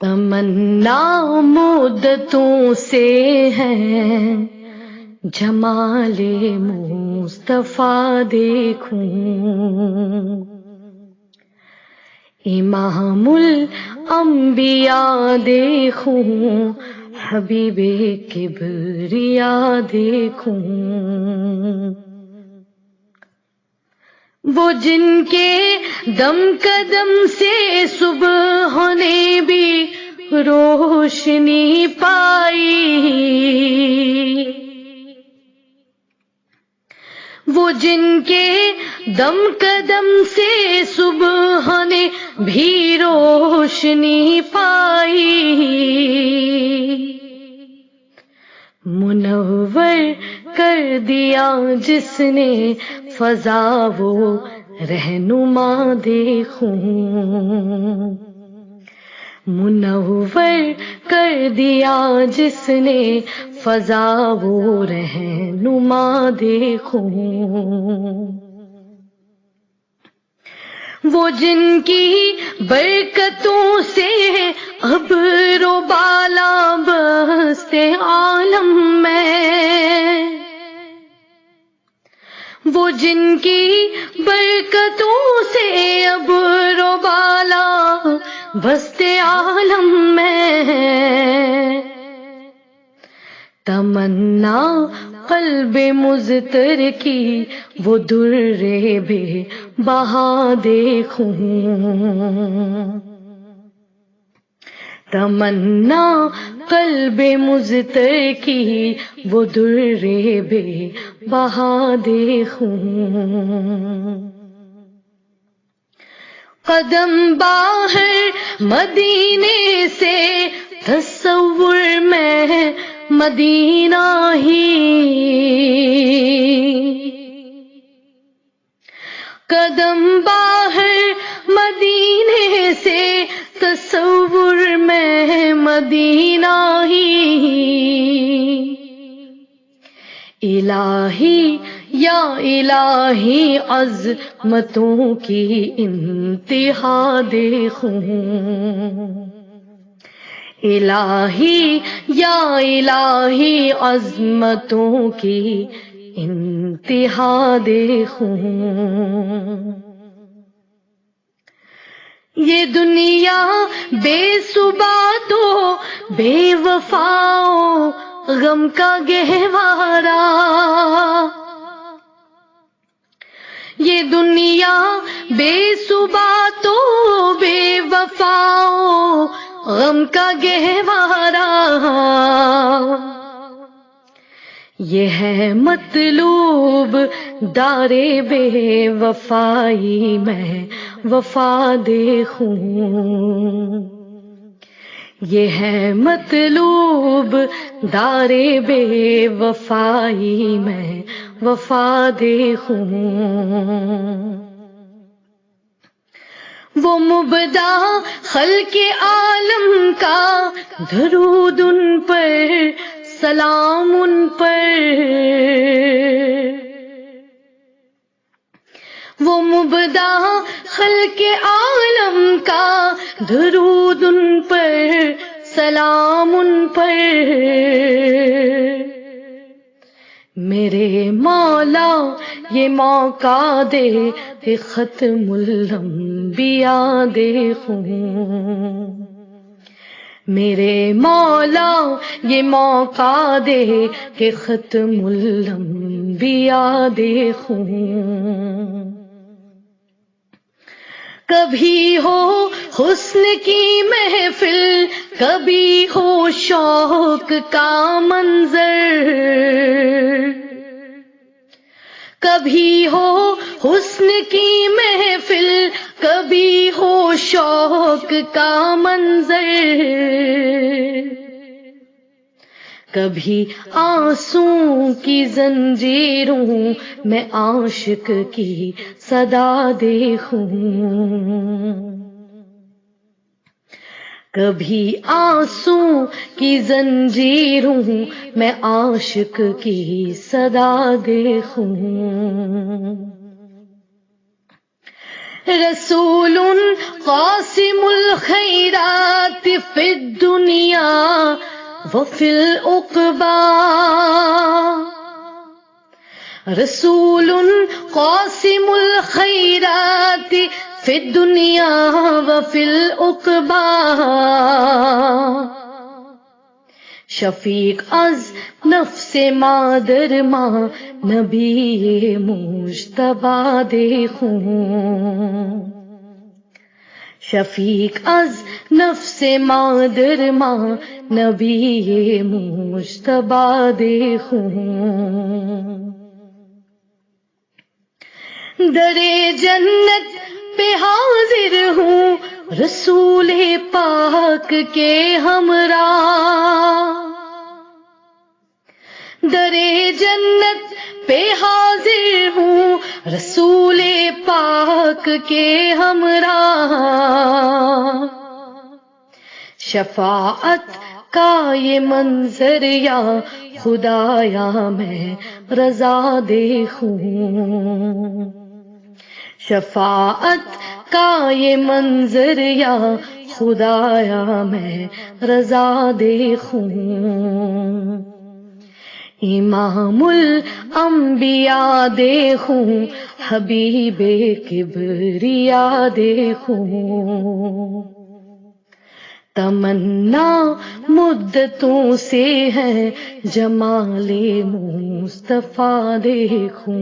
تمنا مدتوں سے ہے جمال مصطفیٰ دیکھوں، امام الانبیاء دیکھوں، حبیب کبریا دیکھوں، وہ جن کے دم قدم سے صبح نے بھی روشنی پائی، وہ جن کے دم قدم سے صبح نے بھی روشنی پائی، منور کر دیا جس نے فضا وہ رہنما دیکھوں، منور کر دیا جس نے فضا وہ رہنما دیکھوں، وہ جن کی برکتوں سے ابر و بالا بستے عالم میں، وہ جن کی برکتوں سے ابر و بالا بستے عالم میں، تمنا قلب مضطر کی وہ در بے بہا دیکھوں، تمنا قلب مضطر کی وہ در بے بہا دیکھوں، قدم باہر مدینے سے تصور میں مدینہ ہی، قدم باہر مدینے سے تصور میں مدینہ ہی، الہی یا الہی عظمتوں کی انتہا دیکھوں، الہی یا الہی عظمتوں کی انتہا دیکھوں، یہ دنیا بے ثبات و بے وفا و غم کا گہوارہ، یہ دنیا بے ثبات و بے وفا و غم کا گہوارہ، یہ ہے مطلوب دار بے وفائی میں وفا دیکھوں، یہ ہے مطلوب دار بے وفائی میں وفا دیکھوں، وہ مبدا خلق عالم کا درود ان پر، سلام ان پر، وہ مبدا خلق عالم کا درود ان پر، سلام ان پر، میرے مولا یہ موقع دے کہ ختم الانبیاء دیکھوں، میرے مولا یہ موقع دے کہ ختم الانبیاء دیکھوں، کبھی ہو حسن کی محفل، کبھی ہو شوق کا منظر، کبھی ہو حسن کی محفل، کبھی ہو شوق کا منظر، کبھی آنسوں کی زنجیروں میں عاشق کی صدا دیکھوں، کبھی آنسوں کی زنجیروں میں عاشق کی صدا دیکھوں، رسول قاسم الخیرات فی وفی العقبی رسول قاسم الخیرات فی الدنیا وفی العقبی شفیق از نفس مادر ماں نبی مجتبی دیکھوں شفیق از نفس مادر ماں نبی مجتبی دیکھوں در جنت پہ حاضر ہوں رسول پاک کے ہمراہ در جنت پہ حاضر ہوں رسول پاک کے ہمراہ شفاعت کا یہ منظر یا خدایا میں رضا دیکھوں شفاعت کا یہ منظر یا خدایا میں رضا دیکھوں امام الانبیاء دیکھوں حبیب کبریا دیکھوں تمنا مدتوں سے ہے جمال مصطفیٰ دیکھوں